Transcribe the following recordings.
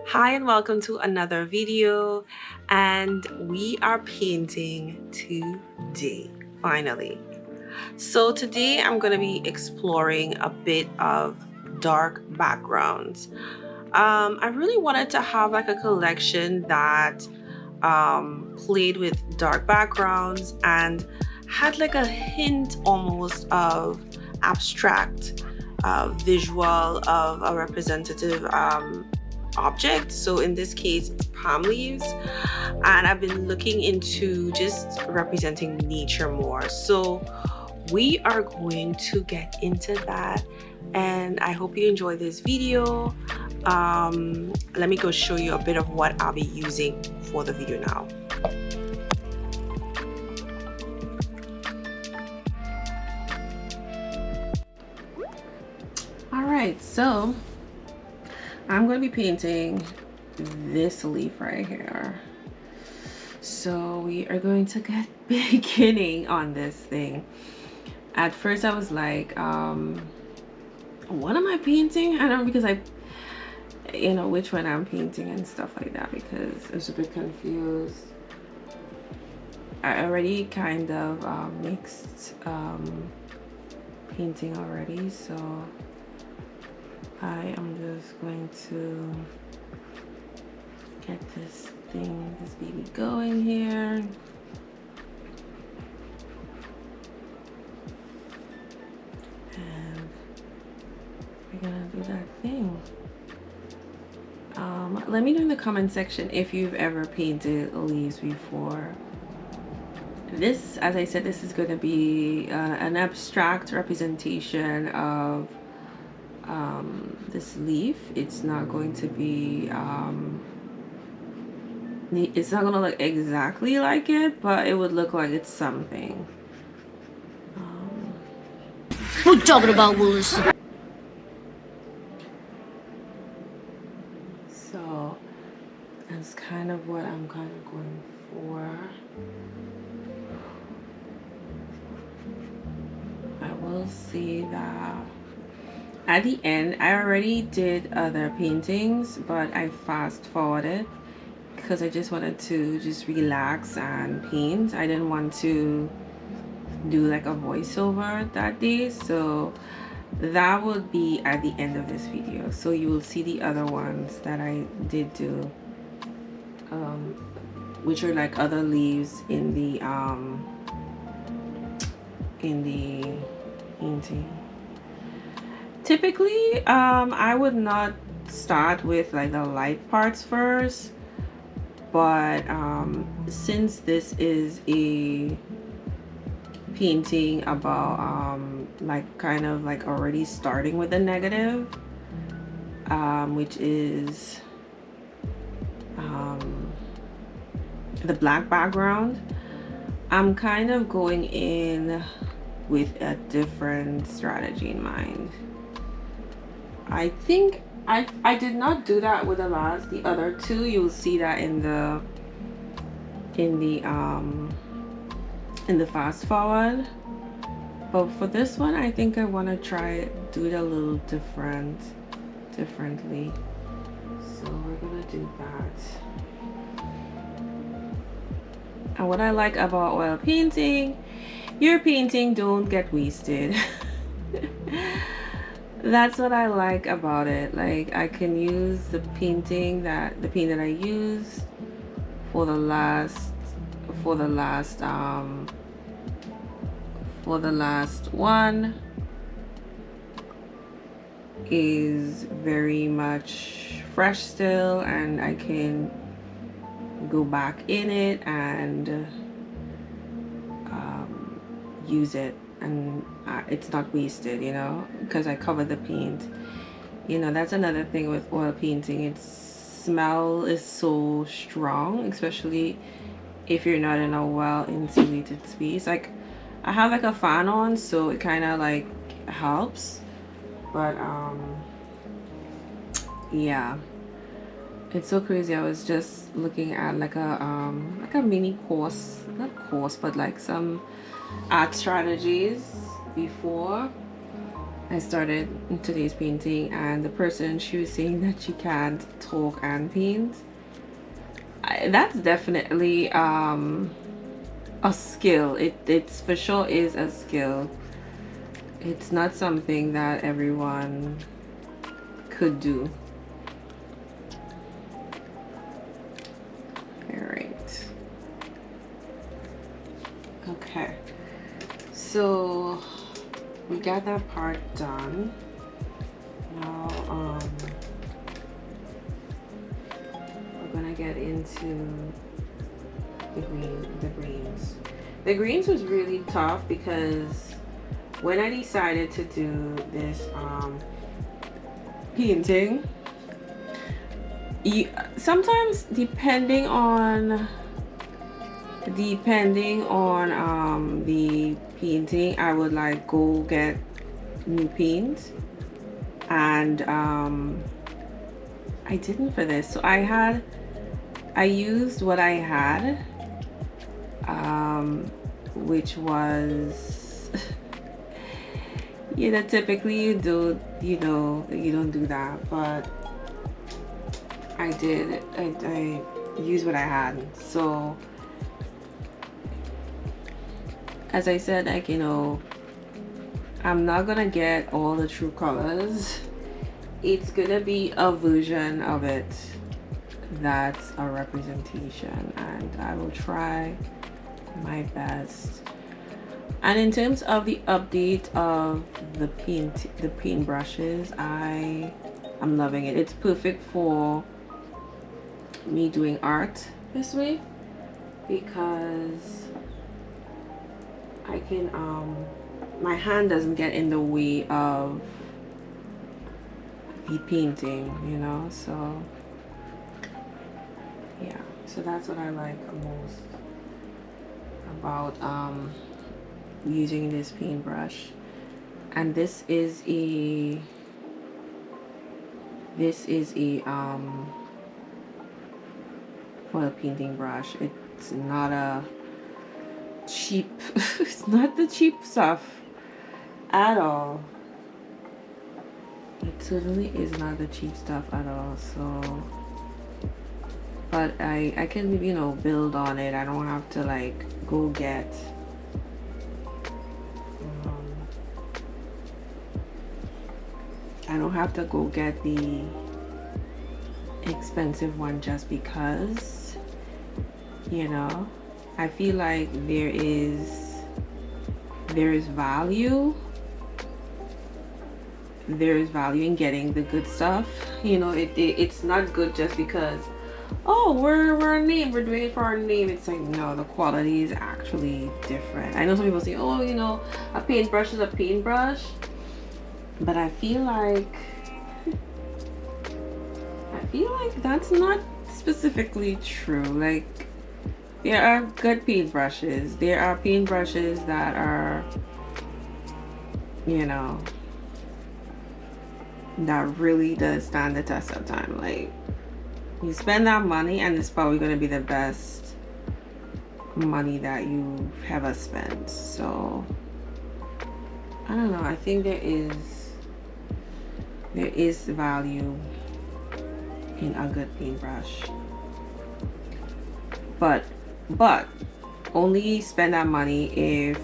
Hi and welcome to another video, and we are painting today finally. So today I'm going to be exploring a bit of dark backgrounds. I really wanted to have like a collection that played with dark backgrounds and had like a hint almost of abstract visual of a representative object. So in this case, it's palm leaves, and I've been looking into just representing nature more. So we are going to get into that, and I hope you enjoy this video. Let me go show you a bit of what I'll be using for the video now. All right, so I'm going to be painting this leaf right here. So we are going to get beginning on this thing. At first I was like, what am I painting? I don't know, because which one I'm painting and stuff like that, because I was a bit confused. I already kind of mixed painting already, so I am just going to get this baby going here. And we're gonna do that thing. Let me know in the comment section if you've ever painted leaves before. This, as I said, this is going to be an abstract representation of this leaf. It's not going to be it's not going to look exactly like it, but it would look like it's something. What you talking about, Willis? So that's kind of what I'm kind of going for. I will see that at the end I already did other paintings, but I fast forwarded because I just wanted to just relax and paint. I didn't want to do like a voiceover that day, so that would be at the end of this video. So you will see the other ones that I did do, which are like other leaves in the painting. Typically I would not start with like the light parts first, but since this is a painting about like kind of like already starting with a negative, which is the black background, I'm kind of going in with a different strategy in mind. I think I did not do that with the other two. You'll see that in the fast forward, but for this one I think I want to try do it a little differently. So we're gonna do that. And what I like about oil painting, your painting don't get wasted. That's what I like about it. Like, I can use the paint that I used for the last one is very much fresh still, and I can go back in it and use it, and it's not wasted, you know, because I covered the paint. You know, that's another thing with oil painting. Its smell is so strong, especially if you're not in a well insulated space. Like, I have like a fan on, so it kind of like helps, but yeah, it's so crazy. I was just looking at like a mini course, not course, but like some art strategies before, I started today's painting, and the person, she was saying that she can't talk and paint. That's definitely a skill. It's for sure is a skill. It's not something that everyone could do. All right. Okay. So we got that part done. Now we're gonna get into the greens. The greens was really tough because when I decided to do this painting, sometimes depending on the painting, I would like go get new paint, and I didn't for this. So I used what I had, which was typically you don't do that, but I did. I used what I had. So as I said, like, I'm not gonna get all the true colors. It's gonna be a version of it that's a representation, and I will try my best. And in terms of the update of the paint brushes, I'm loving it. It's perfect for me doing art this way, because I can my hand doesn't get in the way of the painting, so yeah. So that's what I like most about using this paintbrush. And this is a foil painting brush. It's not a cheap it's not the cheap stuff at all. It certainly is not the cheap stuff at all. So but I can build on it. I don't have to like go get the expensive one just because I feel like there is value in getting the good stuff. It's not good just because, oh, we're a name, we're doing it for our name. It's like, no, the quality is actually different. I know some people say, oh, a paintbrush is a paintbrush, but I feel like that's not specifically true. Like, there are good paintbrushes. There are paintbrushes that are, that really does stand the test of time. Like, you spend that money and it's probably going to be the best money that you've ever spent. So I don't know. I think there is value in a good paintbrush, but only spend that money if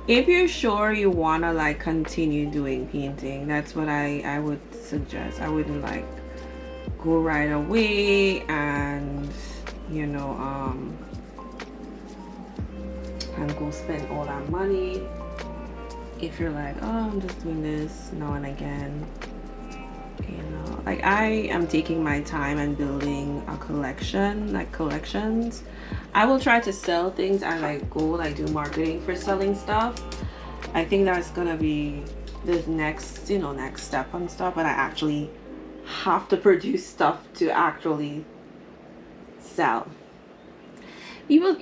if you're sure you want to like continue doing painting. That's what I would suggest. I wouldn't like go right away and and go spend all that money if you're like, oh, I'm just doing this now and again. Like, I am taking my time and building a collection, like collections. I will try to sell things and like go like do marketing for selling stuff. I think that's gonna be this next step on stuff, but I actually have to produce stuff to actually sell. People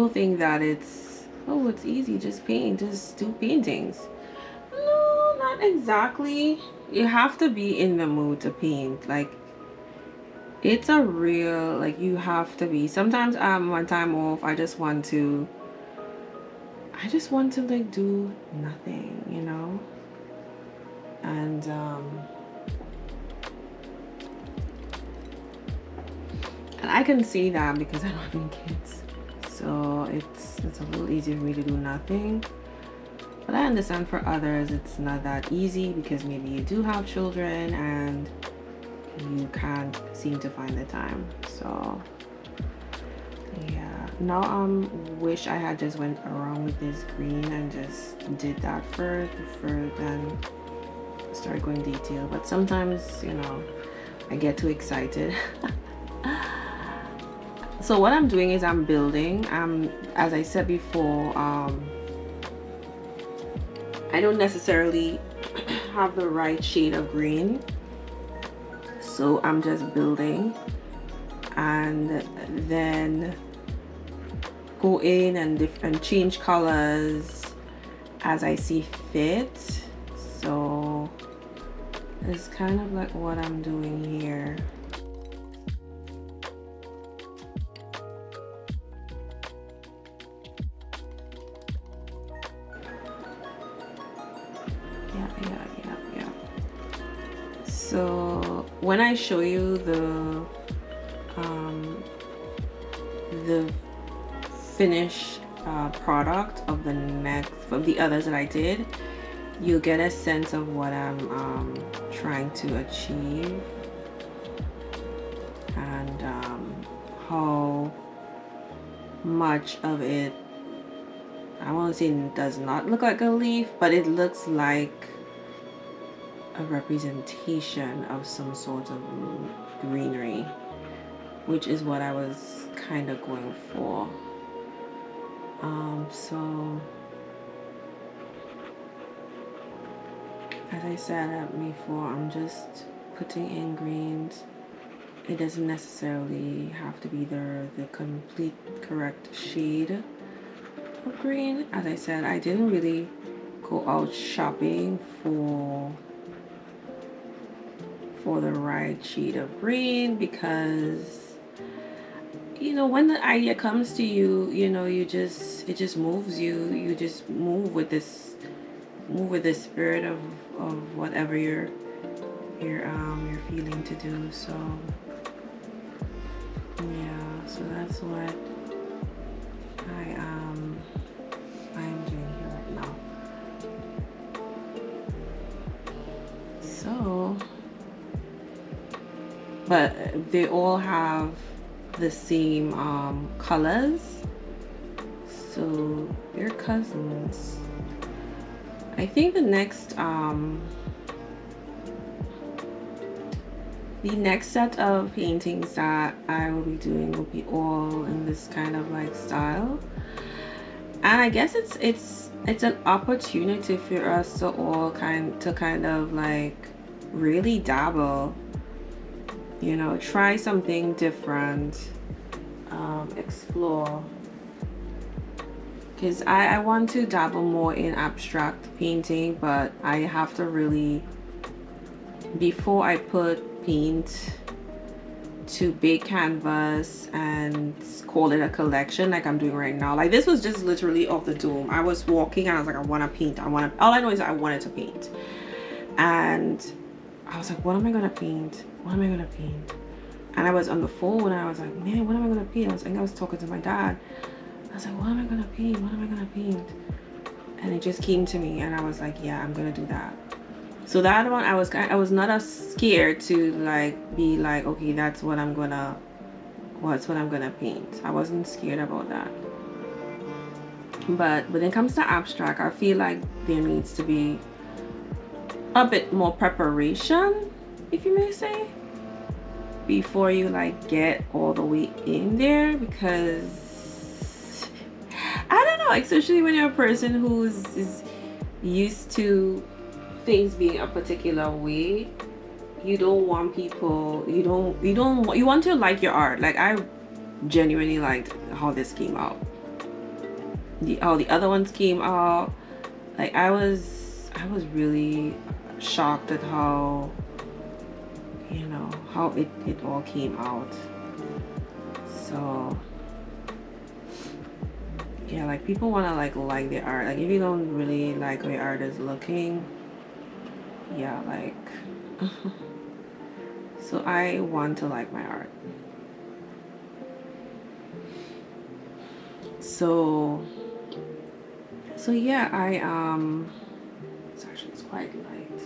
think that it's easy, just paint, just do paintings. No, not exactly. You have to be in the mood to paint. Like, it's a real, like, you have to be. Sometimes when time off, I just want to I just want to like do nothing, you know? And I can see that because I don't have any kids. So it's a little easier for me to do nothing. But I understand for others it's not that easy because maybe you do have children and you can't seem to find the time. So yeah, now wish I had just went around with this green and just did that first before then start going detail. But sometimes, you know, I get too excited. So what I'm doing is I'm building. As I said before, I don't necessarily have the right shade of green, so I'm just building and then go in and change colors as I see fit. So it's kind of like what I'm doing here. Yeah. So when I show you the finished product of the others that I did, you'll get a sense of what I'm trying to achieve and how much of it, I won't say it does not look like a leaf, but it looks like a representation of some sort of greenery, which is what I was kind of going for. So as I said before, I'm just putting in greens. It doesn't necessarily have to be the complete correct shade of green. As I said, I didn't really go out shopping for the right shade of green because, you know, when the idea comes to you, you know, it just moves you just move with this spirit of whatever you're feeling to do. So yeah, so that's what I'm doing here right now. So, but they all have the same colors, so they're cousins. I think the next set of paintings that I will be doing will be all in this kind of like style, and I guess it's an opportunity for us to all kind of like really dabble, you know, try something different, explore, because I want to dabble more in abstract painting, but I have to really, before I put paint to big canvas and call it a collection like I'm doing right now. Like this was just literally off the dome. I was walking and I was like, I want to paint. All I know is I wanted to paint. And I was like, what am I gonna paint? What am I gonna paint? And I was on the phone and I was like, man, what am I gonna paint? I was talking to my dad. I was like, what am I gonna paint? What am I gonna paint? And it just came to me and I was like, yeah, I'm gonna do that. So that one, I was not as scared to like be like, okay, that's what I'm gonna paint. I wasn't scared about that. But when it comes to abstract, I feel like there needs to be a bit more preparation, if you may say, before you like get all the way in there, because I don't know, especially when you're a person who is used to things being a particular way, you don't want people, you want to like your art. Like I genuinely liked how this came out, how the other ones came out. Like I was really shocked at how, you know, how it all came out. So yeah, like people want to like their art. Like if you don't really like how your art is looking, yeah, like so I want to like my art. So yeah, it's quite light.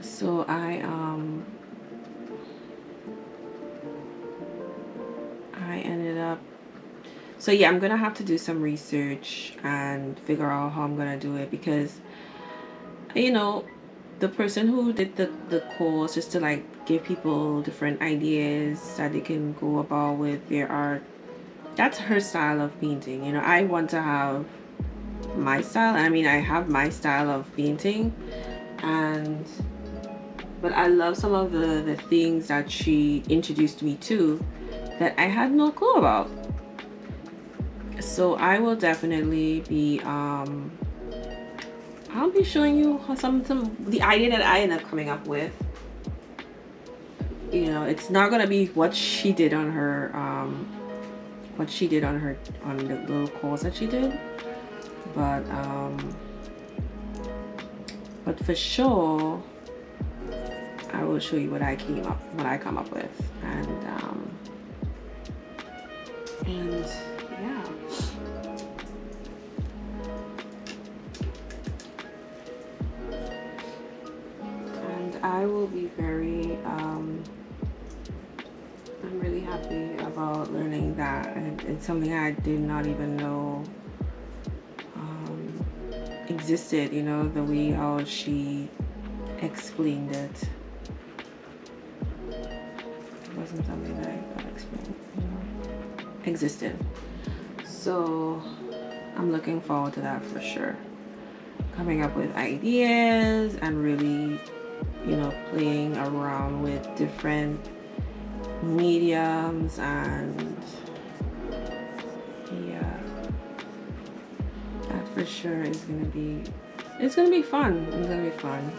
So I ended up, so yeah, I'm gonna have to do some research and figure out how I'm gonna do it, because you know, the person who did the course, just to like give people different ideas that they can go about with their art, that's her style of painting. You know, I want to have my style. I mean, I have my style of painting, and but I love some of the things that she introduced me to that I had no clue about. So I will definitely be I'll be showing you how some the idea that I end up coming up with. You know, it's not gonna be what she did on her on the little course that she did, but for sure I will show you what I come up with, and yeah. And I will be very I'm really happy about learning that, and it's something I did not even know existed, you know, the way how she explained it. It wasn't something that I could explain, you know, existed. So I'm looking forward to that for sure. Coming up with ideas and really, you know, playing around with different mediums, and yeah, that for sure is gonna be, it's gonna be fun. It's gonna be fun.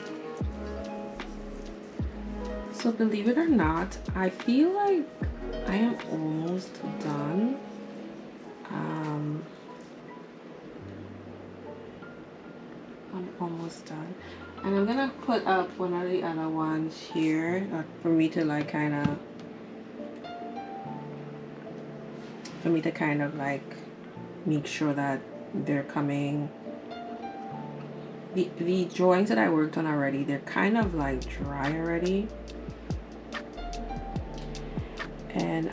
So believe it or not, I feel like I am almost done. I'm almost done, and I'm gonna put up one of the other ones here for me to like kind of like make sure that they're coming. The drawings that I worked on already, they're kind of like dry already, and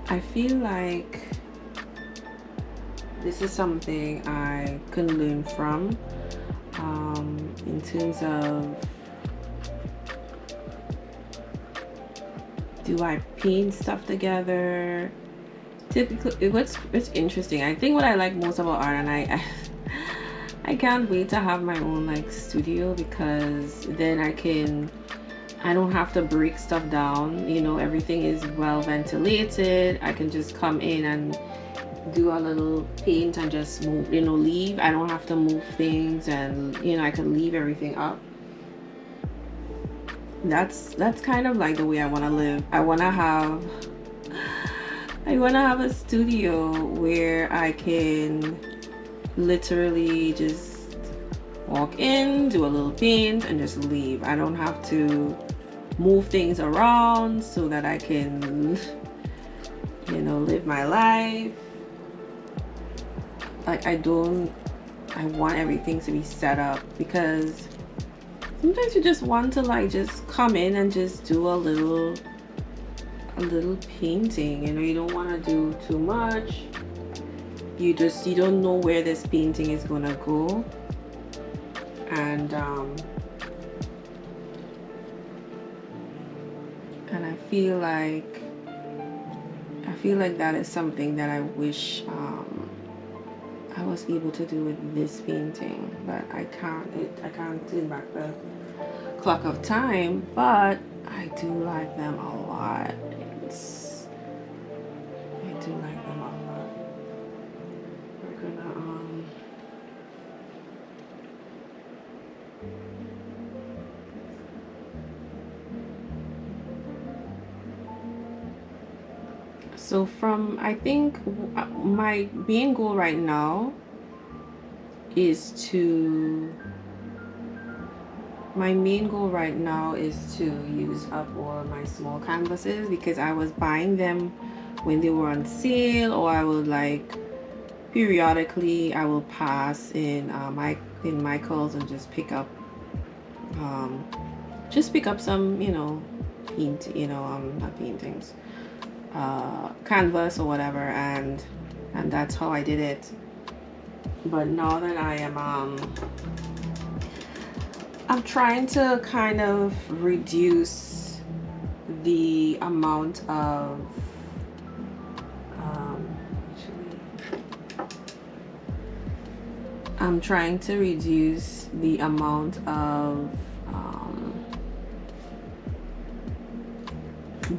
I feel like this is something I can learn from, in terms of, do I paint stuff together? Typically, it's interesting. I think what I like most about art, and I can't wait to have my own like studio, because then I don't have to break stuff down. You know, everything is well ventilated. I can just come in and do a little paint and just move, you know, leave. I don't have to move things, and you know, I can leave everything up. That's kind of like the way I want to live. I want to have a studio where I can literally just walk in, do a little paint, and just leave. I don't have to move things around so that I can, you know, live my life. Like I want everything to be set up, because sometimes you just want to like just come in and just do a little painting. You know, you don't want to do too much. You don't know where this painting is gonna go, and I feel like that is something that I wish I was able to do with this painting, but I can't turn back the clock of time. But I do like them a lot. I do like them a lot. We're gonna So from, I think my main goal right now is to my main goal right now is to use up all my small canvases, because I was buying them when they were on sale, or I would like periodically I will pass in Michael's and just pick up some, not paintings, canvas or whatever, and that's how I did it. But now that I'm trying to kind of reduce the amount of I'm trying to reduce the amount of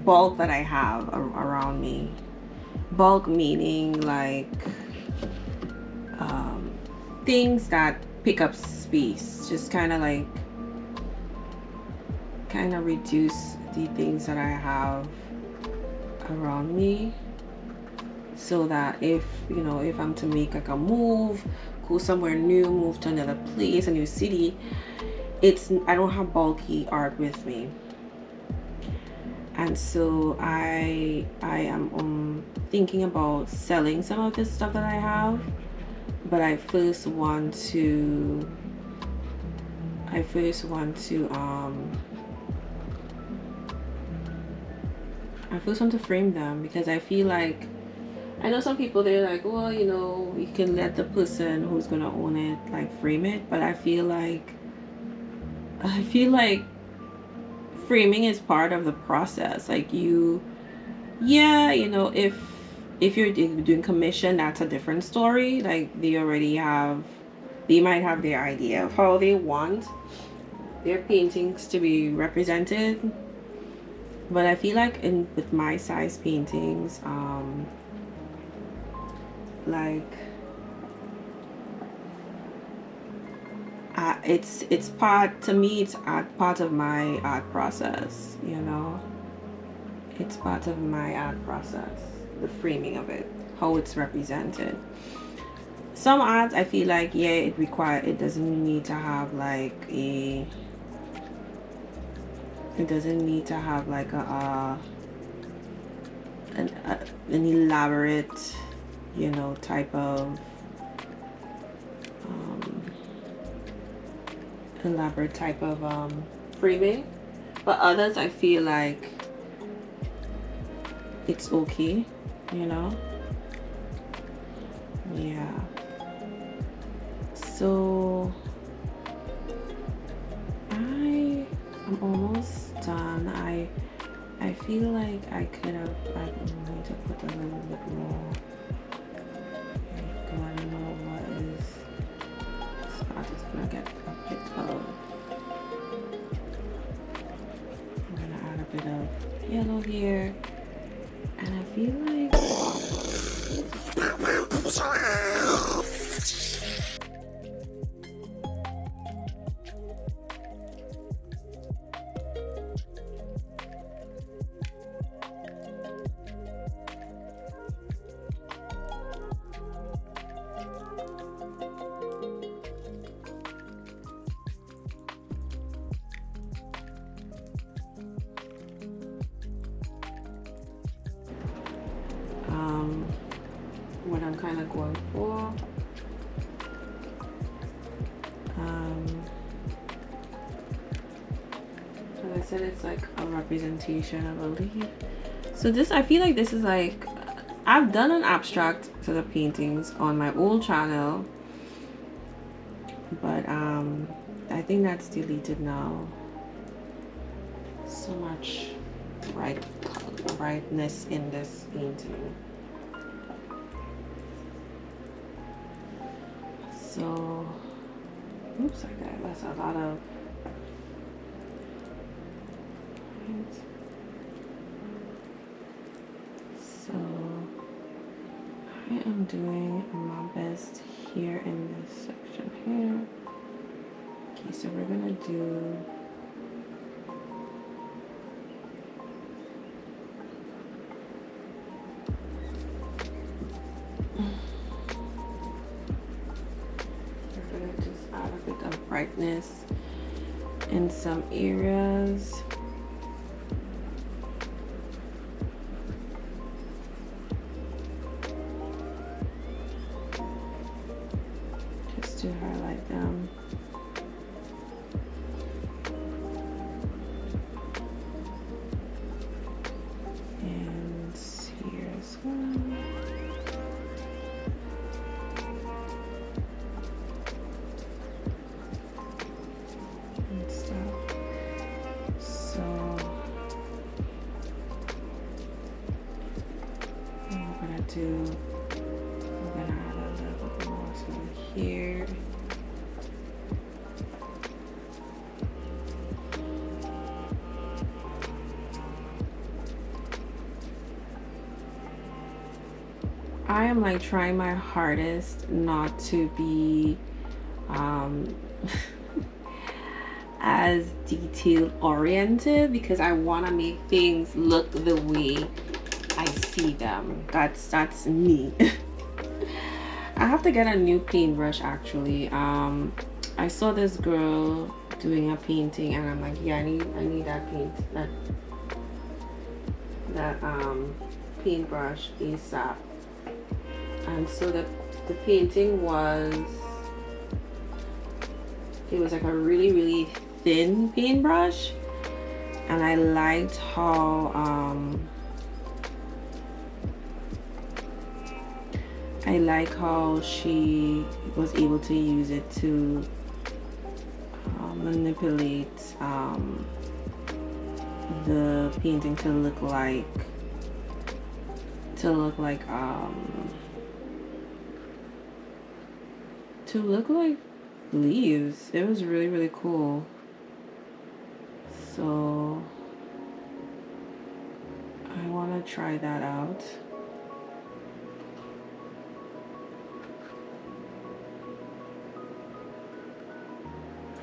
bulk that I have around me. Bulk meaning like things that pick up space. Just kind of reduce the things that I have around me, so that if I'm to make like a move, go somewhere new, move to another place, a new city, I don't have bulky art with me. And so I am thinking about selling some of this stuff that I have, but I first want to frame them, because I feel like, I know some people, they're like, well, you can let the person who's gonna own it like frame it, but I feel like framing is part of the process. Like if you're doing commission, that's a different story. Like they might have their idea of how they want their paintings to be represented. But I feel like with my size paintings, it's part, to me, it's part of my art process. It's part of my art process, the framing of it, how it's represented. Some arts, I feel like, it doesn't need to have like an elaborate, type of framing. But others, I feel like it's okay, yeah. So I'm almost done. I feel like I need to put a little bit more. I don't know what is. I'm just gonna get a bit of. I'm gonna add a bit of yellow here, and I feel like. What I'm kind of going for. As I said, it's like a representation of a leaf. So this, I feel like this is like, I've done an abstract to the paintings on my old channel, but I think that's deleted now. So much brightness in this painting. So, oops, that's a lot of. So, I am doing my best here in this section here. Okay, so we're gonna do. softness in some areas. Just to highlight them. And here as well. And stuff. So what we're gonna do, we're gonna add a little bit more so here. I am like trying my hardest not to be as detail oriented, because I want to make things look the way I see them. That's me. I have to get a new paintbrush actually. I saw this girl doing a painting and I'm like, yeah, I need that paintbrush ASAP. And so the painting was, it was like a really thin paintbrush, and I liked how she was able to use it to manipulate the painting to look like leaves. It was really cool. So I want to try that out.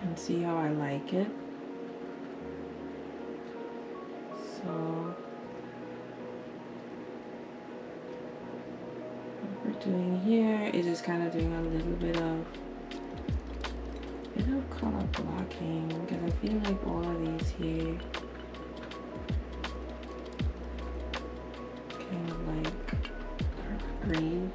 And see how I like it. So what we're doing here is just kind of doing a little bit of color blocking, because I feel like all of these here kind of like dark green.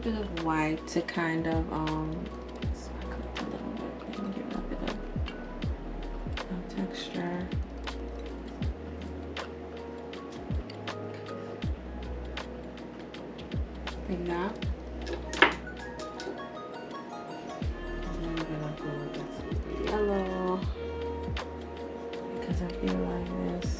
Bit of white to kind of sparkle up a little bit and give it a bit of texture. Like that. And then I'm gonna go with some yellow, because I feel like this.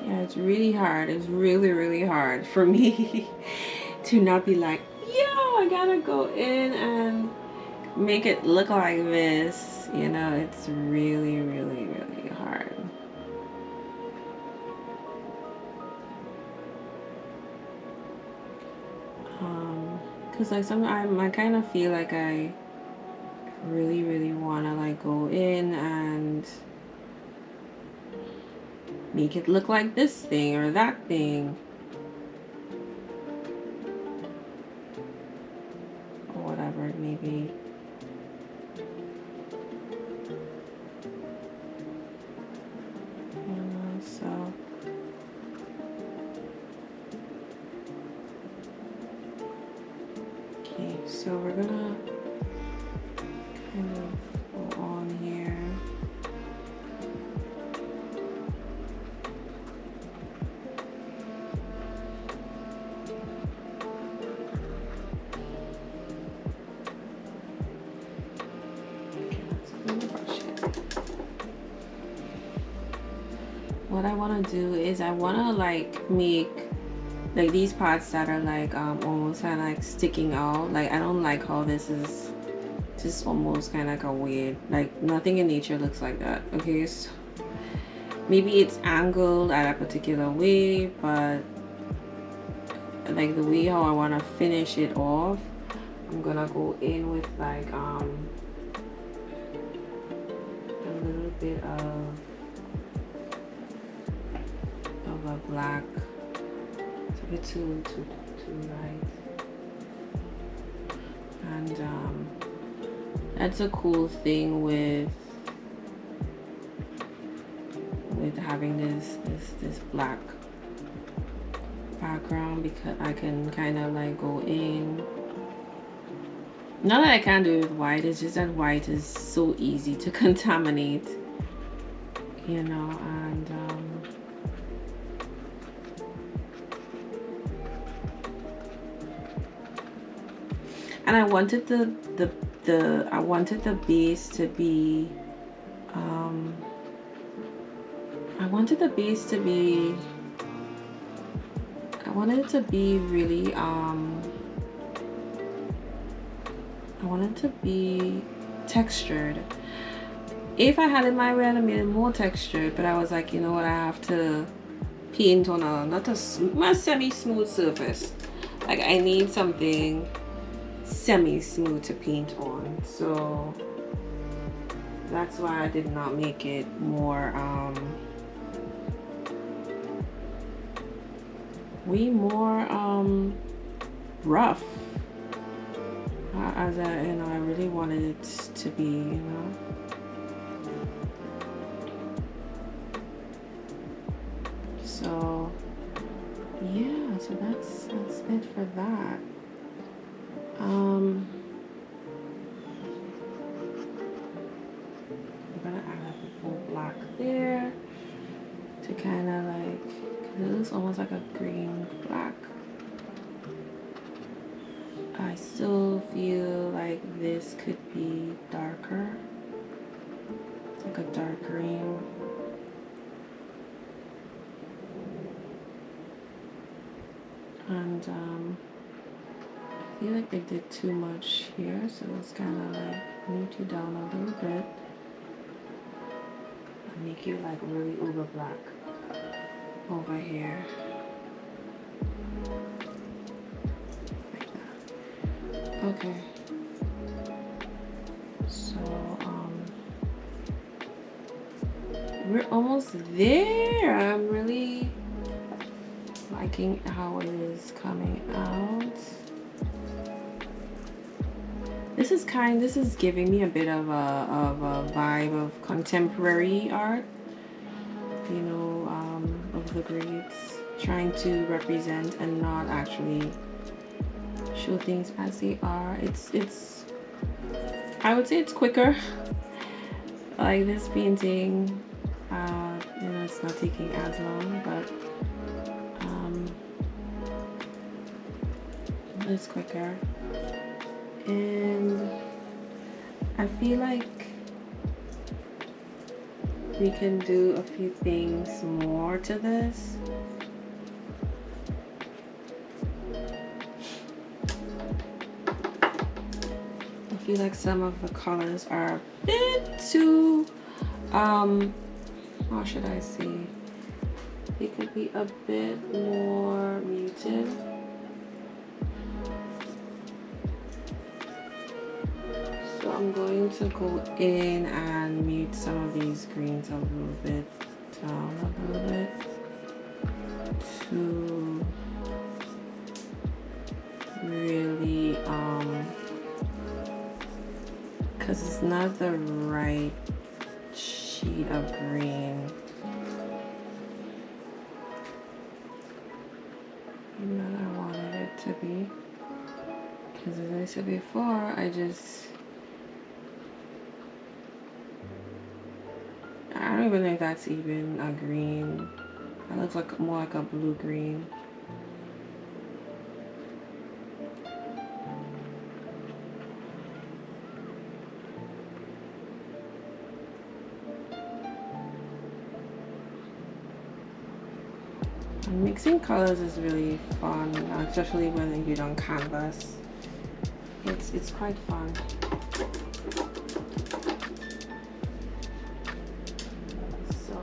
Yeah, it's really hard. It's really hard for me to not be like, yo, I gotta go in and make it look like this. You know, it's really hard. Cause like sometimes I kind of feel like I really wanna like go in and make it look like this thing or that thing, or whatever it may be. So okay, so we're gonna kind of go on here. what I want to do is I want to like make like these parts that are like almost kind of like sticking out. Like I don't like how this is just almost kind of like a weird, like nothing in nature looks like that. Okay, so maybe it's angled at a particular way, but like the way how I want to finish it off, I'm gonna go in with like a little bit of a black. It's a bit too light, and that's a cool thing with having this black background, because I can kind of like go in. Not that I can't do it with white, it's just that white is so easy to contaminate, you know, and I wanted I wanted the base to be I wanted the base to be I wanted it to be really I wanted it to be textured. If I had it my way, I'd have made it more textured, but I was like, you know what, I have to paint on not a semi-smooth surface. Like I need something semi-smooth to paint on, so that's why I did not make it more way more rough, as I really wanted it to be, you know. So yeah, so that's it for that. I'm gonna add a full black there to kind of like, cause it looks almost like a green black. I still feel like this could be darker. It's like a dark green. And I feel like they did too much here, so let's kind of like mute you down a little bit and make you like really uber black over here, like that. Okay, so we're almost there. I'm really liking how it is coming out. This is giving me a bit of a vibe of contemporary art, you know, of the greats, trying to represent and not actually show things as they are. It's I would say it's quicker. Like this painting, you know, it's not taking as long, but it's quicker. And I feel like we can do a few things more to this. I feel like some of the colors are a bit too, how should I say? They could be a bit more muted. So I'm going to go in and mute some of these greens a little bit down a little bit to really because it's not the right sheet of green. That I wanted it to be, because as I said before, I don't even know if that's even a green. That looks like more like a blue green. And mixing colors is really fun, especially when you do on canvas. It's quite fun. So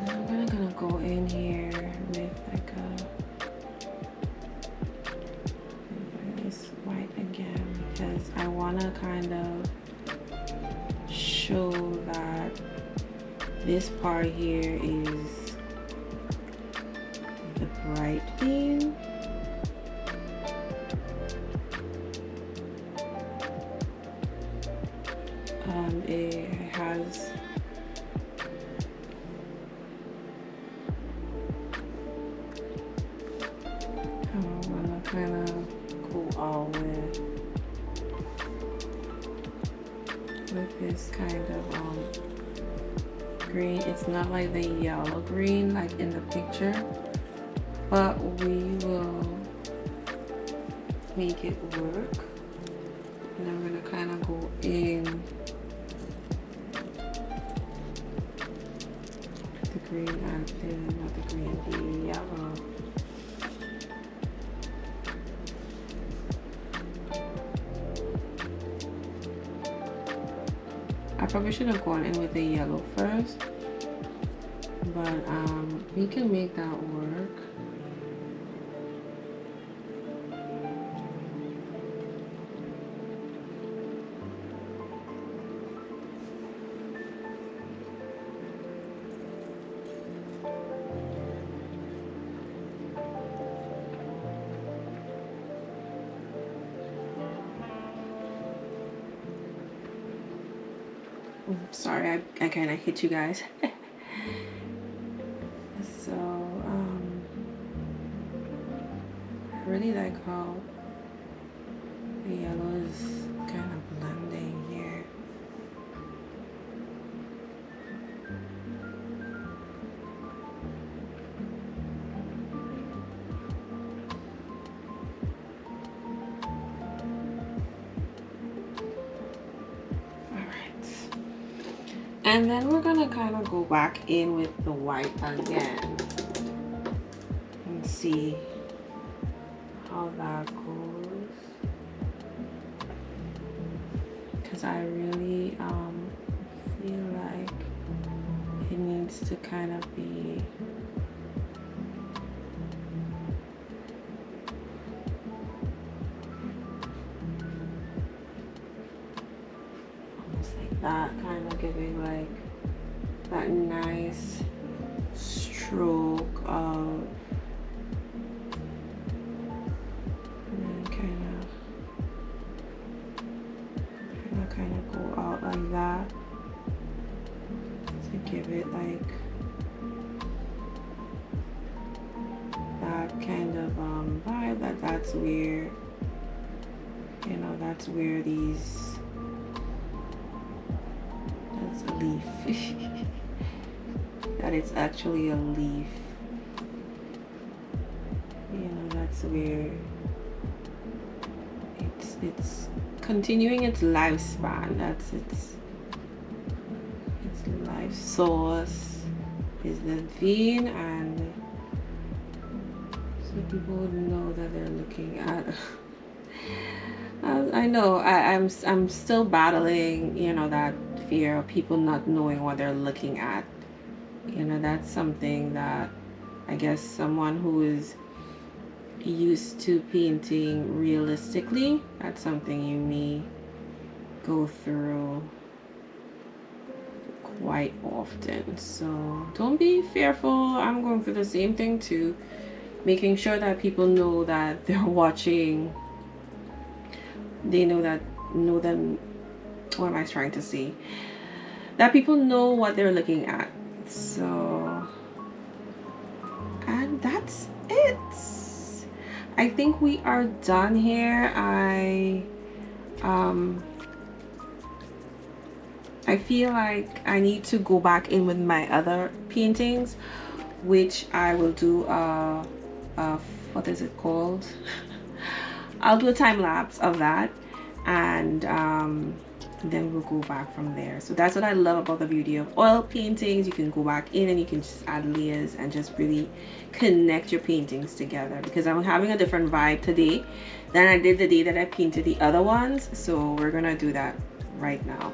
I'm gonna go in here with like this white again, because I wanna kind of show that this part here is the bright theme. It has I want to kind of go all with this kind of green. It's not like the yellow green like in the picture, but we will make it work. And I'm gonna kind of go in the green and not the green, the yellow. I probably should have gone in with the yellow first, but we can make that work. Sorry, I kind of hit you guys. So I really like how the yellow is kind of blending here. And then we're gonna kind of go back in with the white again and see how that goes, because I really feel like it needs to kind of be that, kind of giving like that nice stroke of, and then kind of go out like that to give it like that kind of vibe. That's where, you know, that's where these, that's a leaf. That it's actually a leaf. You know, that's where it's continuing its lifespan. That's its life source is the vein, and so people would know that they're looking at. I know I'm still battling, you know, that fear of people not knowing what they're looking at. You know, that's something that I guess someone who is used to painting realistically, that's something you may go through quite often. So don't be fearful. I'm going through the same thing too, making sure that people know that they're watching. They know them. What am I trying to say? That people know what they're looking at. So, and that's it. I think we are done here. I feel like I need to go back in with my other paintings, which I will do what is it called? I'll do a time lapse of that, and and then we'll go back from there. So that's what I love about the beauty of oil paintings. You can go back in and you can just add layers and just really connect your paintings together, because I'm having a different vibe today than I did the day that I painted the other ones. So we're gonna do that right now.